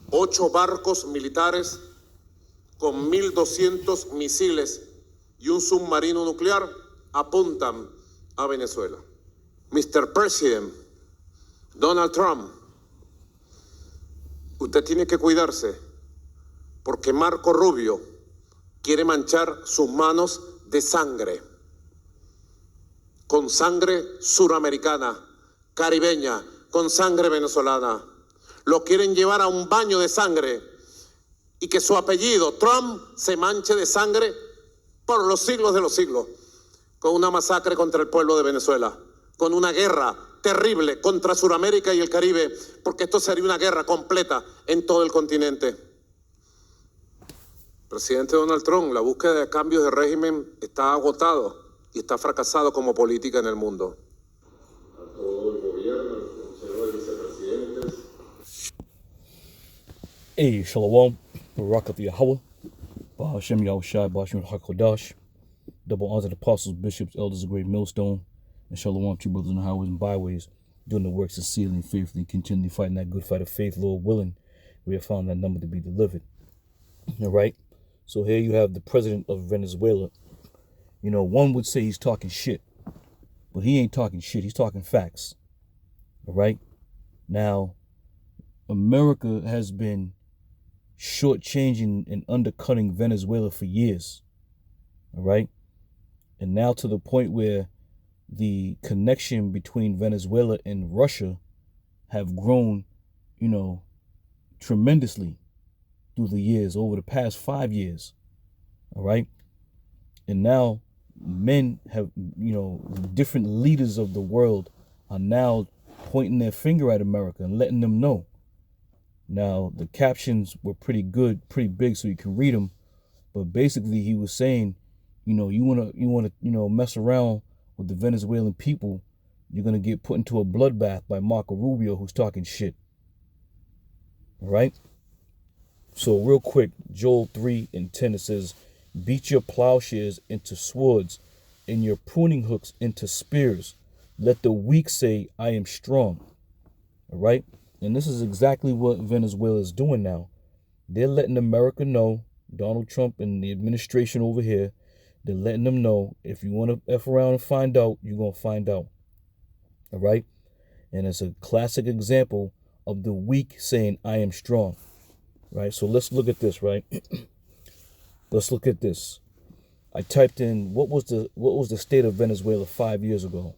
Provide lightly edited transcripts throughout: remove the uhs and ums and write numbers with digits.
8 barcos militares con 1.200 misiles y un submarino nuclear apuntan a Venezuela. Mr. President, Donald Trump, usted tiene que cuidarse porque Marco Rubio quiere manchar sus manos de sangre, con sangre suramericana, caribeña, con sangre venezolana. Lo quieren llevar a un baño de sangre y que su apellido, Trump, se manche de sangre por los siglos de los siglos, con una masacre contra el pueblo de Venezuela, con una guerra terrible contra Sudamérica y el Caribe, porque esto sería una guerra completa en todo el continente. Presidente Donald Trump, la búsqueda de cambios de régimen está agotado y está fracasado como política en el mundo. A todo el gobierno, el Consejo de Vicepresidentes. Hey, Shalom, Barak Yahweh, Bahashem Yahushai, Bahashem HaKodash, double honor to the apostles, bishops, elders, of great millstone, and Shalom to you brothers in the highways and byways, doing the work sincerely and faithfully, continually fighting that good fight of faith, Lord willing, we have found that number to be delivered. All right, so here you have the president of Venezuela. You know, one would say he's talking shit, but he ain't talking shit, he's talking facts. All right, now, America has been shortchanging and undercutting Venezuela for years, all right? And now to the point where the connection between Venezuela and Russia have grown, you know, tremendously through the years, over the past 5 years, all right? And now men have, you know, different leaders of the world are now pointing their finger at America and letting them know. Now, the captions were pretty good, pretty big, so you can read them. But basically, he was saying, you know, you wanna, mess around with the Venezuelan people, you're gonna get put into a bloodbath by Marco Rubio, who's talking shit. All right. So real quick, Joel 3:10, it says, "Beat your plowshares into swords, and your pruning hooks into spears. Let the weak say, I am strong." All right. And this is exactly what Venezuela is doing now. They're letting America know, Donald Trump and the administration over here, they're letting them know, if you want to F around and find out, you're going to find out. All right? And it's a classic example of the weak saying, I am strong. Right? So let's look at this, right? Let's look at this. I typed in, what was the state of Venezuela 5 years ago?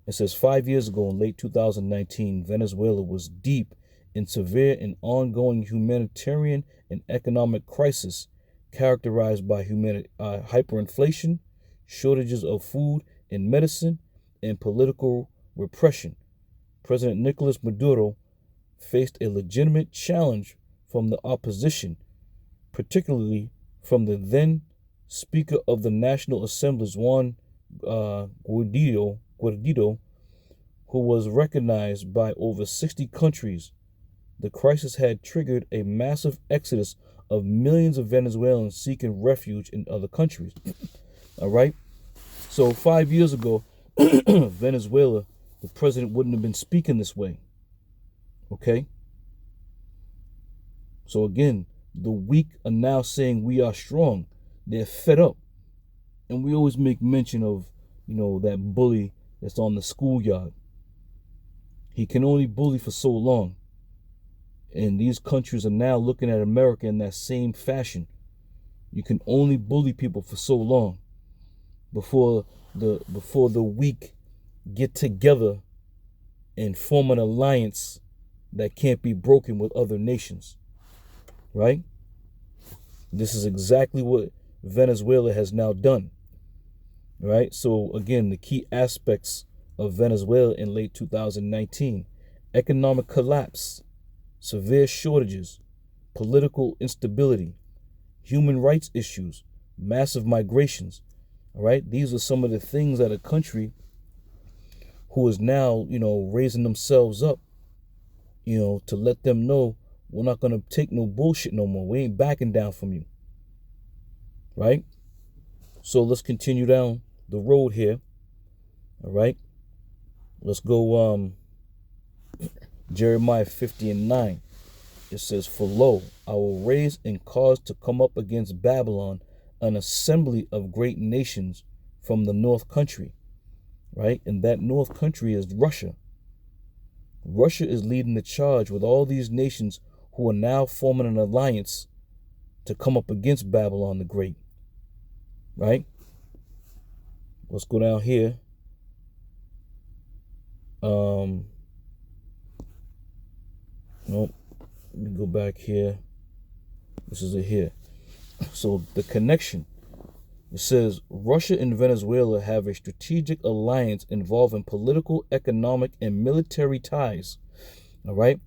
It says 5 years ago, in late 2019, Venezuela was deep in severe and ongoing humanitarian and economic crisis characterized by hyperinflation, shortages of food and medicine, and political repression. President Nicolas Maduro faced a legitimate challenge from the opposition, particularly from the then Speaker of the National Assembly, Juan Guaido, who was recognized by over 60 countries. The crisis had triggered a massive exodus of millions of Venezuelans seeking refuge in other countries. All right? So 5 years ago, Venezuela, the president wouldn't have been speaking this way. Okay? So again, the weak are now saying we are strong. They're fed up. And we always make mention of, you know, that bully that's on the schoolyard. He can only bully for so long. And these countries are now looking at America in that same fashion. You can only bully people for so long before the weak get together and form an alliance that can't be broken with other nations. Right? This is exactly what Venezuela has now done. Right? So again, the key aspects of Venezuela in late 2019: economic collapse, severe shortages, political instability, human rights issues, massive migrations. All right? These are some of the things that a country who is now, you know, raising themselves up, you know, to let them know, we're not going to take no bullshit no more. We ain't backing down from you. Right? So let's continue down the road here. All right? Let's go Jeremiah 50:9. It says, "For lo, I will raise and cause to come up against Babylon an assembly of great nations from the north country." Right? And that north country is Russia. Russia is leading the charge with all these nations who are now forming an alliance to come up against Babylon the Great. Right? Let's go down here. Nope. Let me go back here. This is it here. So the connection. It says Russia and Venezuela have a strategic alliance involving political, economic, and military ties. All right.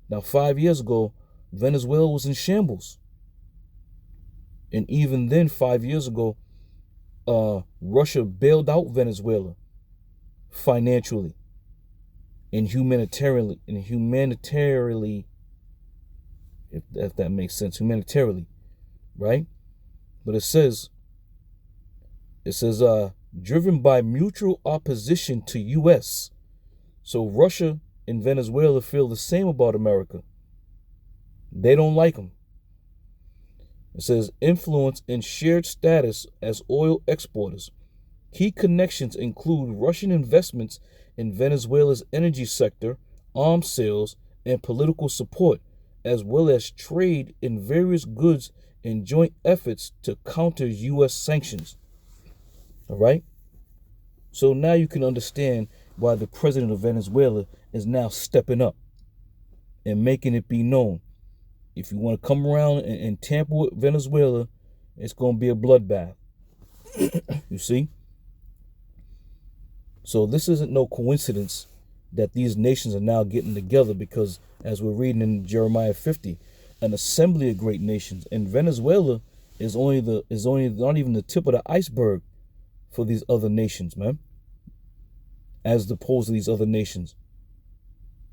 Now, 5 years ago, Venezuela was in shambles. And even then, 5 years ago, Russia bailed out Venezuela financially and humanitarily, if that makes sense, humanitarily, right? But it says, driven by mutual opposition to U.S. So Russia and Venezuela feel the same about America. They don't like them. It says influence and shared status as oil exporters. Key connections include Russian investments in Venezuela's energy sector, arms sales, and political support, as well as trade in various goods and joint efforts to counter U.S. sanctions. All right? So now you can understand why the president of Venezuela is now stepping up and making it be known. If you want to come around and tamper with Venezuela, it's going to be a bloodbath. You see? So this isn't no coincidence that these nations are now getting together, because as we're reading in Jeremiah 50, an assembly of great nations, and Venezuela is only not even the tip of the iceberg for these other nations, man. As opposed to these other nations,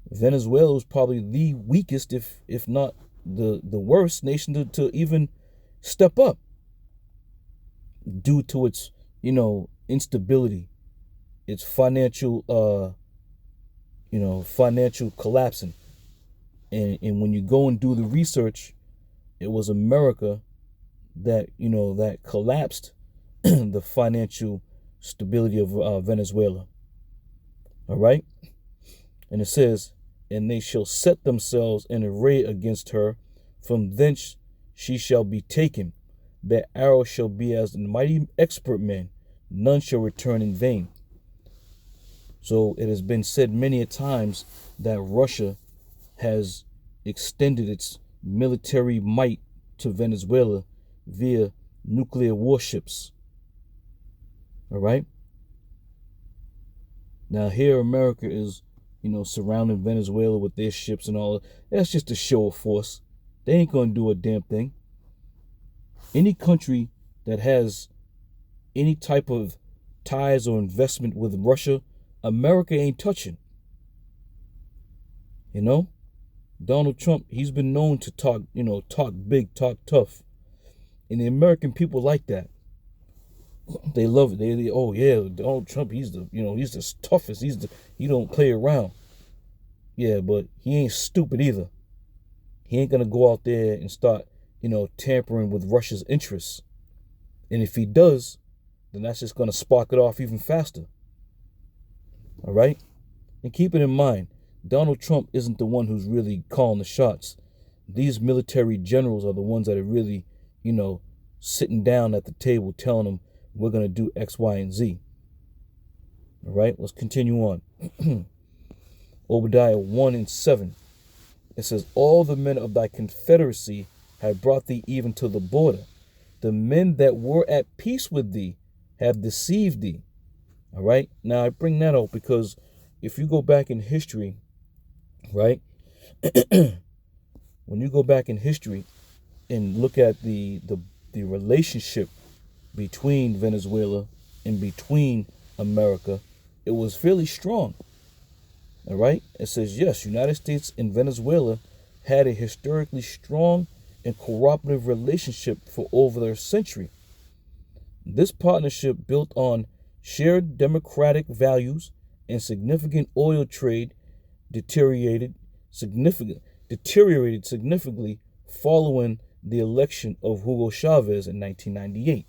Venezuela was probably the weakest, if not the worst nation to even step up, due to its instability, its financial financial collapsing. And when you go and do the research, it was America that that collapsed the financial stability of Venezuela. All right? And it says, "And they shall set themselves in array against her. From thence she shall be taken. Their arrow shall be as the mighty expert men. None shall return in vain." So it has been said many a times that Russia has extended its military might to Venezuela via nuclear warships. All right? Now here America is, surrounding Venezuela with their ships and all. That's just a show of force. They ain't going to do a damn thing. Any country that has any type of ties or investment with Russia, America ain't touching. Donald Trump, he's been known to talk big, talk tough. And the American people like that. They love it. They oh yeah, Donald Trump, he's the toughest. He don't play around. Yeah, but he ain't stupid either. He ain't gonna go out there and start, tampering with Russia's interests. And if he does, then that's just gonna spark it off even faster. All right? And keep it in mind, Donald Trump isn't the one who's really calling the shots. These military generals are the ones that are really, sitting down at the table telling them, we're going to do X, Y, and Z. All right, let's continue on. Obadiah 1:7. It says, "All the men of thy confederacy have brought thee even to the border. The men that were at peace with thee have deceived thee." All right, now I bring that up because if you go back in history, right, when you go back in history and look at the relationship between Venezuela and between America, it was fairly strong. All right, it says, yes, United States and Venezuela had a historically strong and cooperative relationship for over a century. This partnership built on shared democratic values and significant oil trade deteriorated significantly following the election of Hugo Chavez in 1998.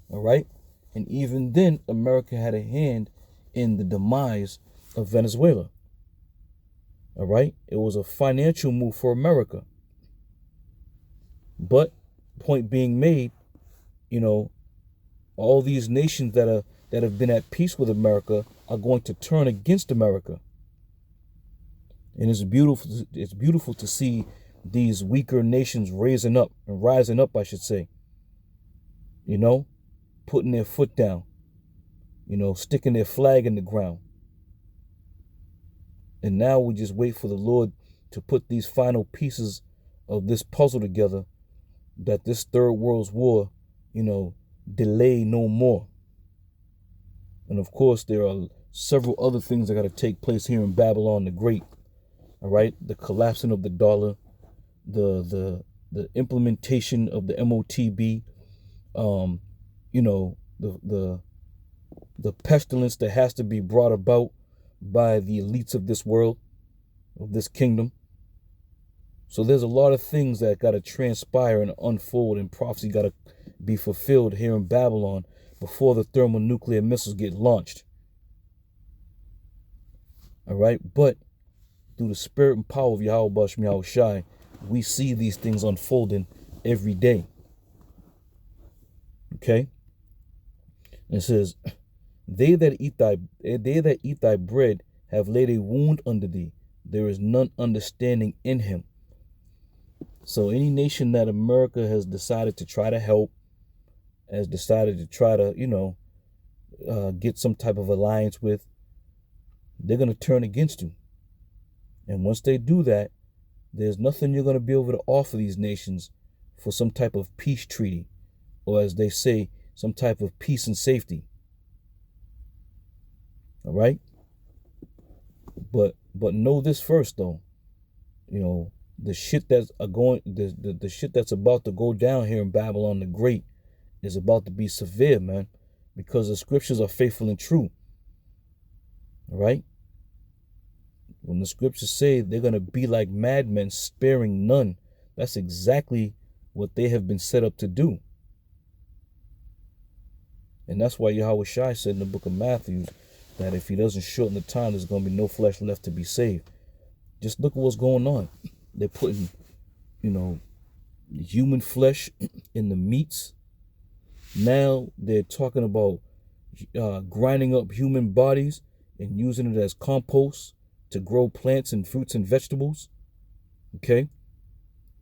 All right. And even then, America had a hand in the demise of Venezuela. All right. It was a financial move for America. But point being made, all these nations that have been at peace with America are going to turn against America. And it's beautiful to see these weaker nations rising up, I should say. Putting their foot down, sticking their flag in the ground. And now we just wait for the Lord to put these final pieces of this puzzle together, that this third world war, delay no more. And of course, there are several other things that got to take place here in Babylon the Great. All right, the collapsing of the dollar, the implementation of the MOTB, the pestilence that has to be brought about by the elites of this world, of this kingdom. So there's a lot of things that got to transpire and unfold, and prophecy got to be fulfilled here in Babylon before the thermonuclear missiles get launched. All right, but through the spirit and power of Yahweh Bashem Yahushai, we see these things unfolding every day. Okay? And it says, they that eat thy bread have laid a wound under thee. There is none understanding in him. So any nation that America has decided to try to help, has decided to try to, get some type of alliance with, they're going to turn against you. And once they do that, there's nothing you're going to be able to offer these nations for some type of peace treaty, or as they say, some type of peace and safety. All right? But know this first, though. The shit that's the shit that's about to go down here in Babylon the Great is about to be severe, man, because the scriptures are faithful and true. All right? When the scriptures say they're going to be like madmen, sparing none, that's exactly what they have been set up to do. And that's why Yahweh Shai said in the book of Matthew that if he doesn't shorten the time, there's going to be no flesh left to be saved. Just look at what's going on. They're putting, human flesh in the meats. Now they're talking about grinding up human bodies and using it as compost to grow plants and fruits and vegetables. Okay?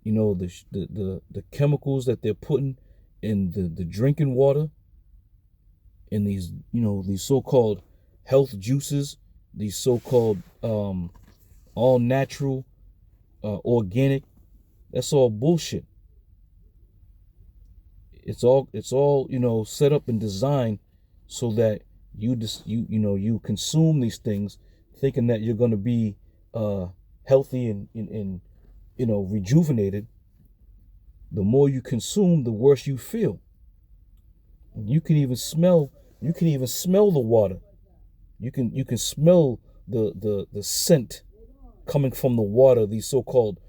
The chemicals that they're putting in the drinking water, in these, these so-called health juices, these so-called all natural, organic, that's all bullshit. It's all set up and designed so that you consume these things thinking that you're going to be healthy and rejuvenated. The more you consume, the worse you feel. You can even smell the water. You can smell the scent coming from the water, these so-called,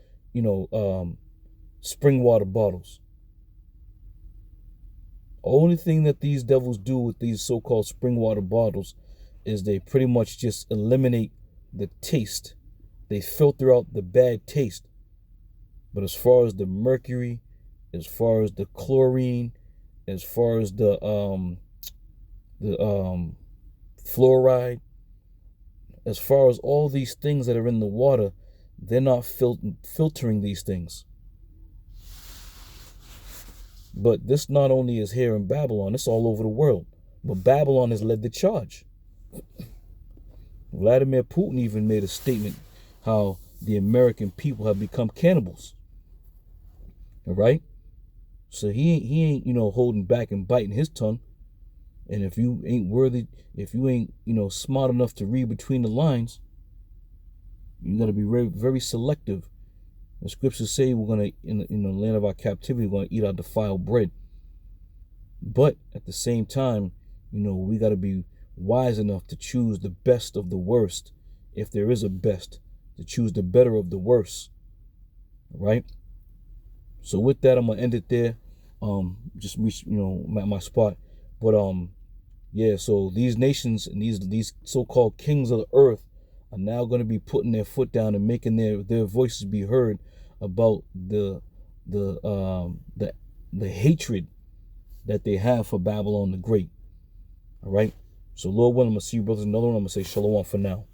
spring water bottles. Only thing that these devils do with these so-called spring water bottles is they pretty much just eliminate the taste. They filter out the bad taste. But as far as the mercury, as far as the chlorine, as far as the fluoride, as far as all these things that are in the water, they're not filtering these things. But this not only is here in Babylon, it's all over the world. But Babylon has led the charge. Vladimir Putin even made a statement how the American people have become cannibals. All right? So he ain't, holding back and biting his tongue. And if you ain't worthy, if you ain't, smart enough to read between the lines, you got to be very, very selective. The scriptures say we're going to, in the land of our captivity, we're going to eat our defiled bread. But at the same time, we got to be wise enough to choose the best of the worst, if there is a best, to choose the better of the worse. Right? So with that, I'm gonna end it there. Just reach, my spot. But yeah, so these nations and these so-called kings of the earth are now going to be putting their foot down and making their voices be heard about the hatred that they have for Babylon the Great. All right. So Lord willing, I'm gonna see you brothers in another one. I'm gonna say shalom for now.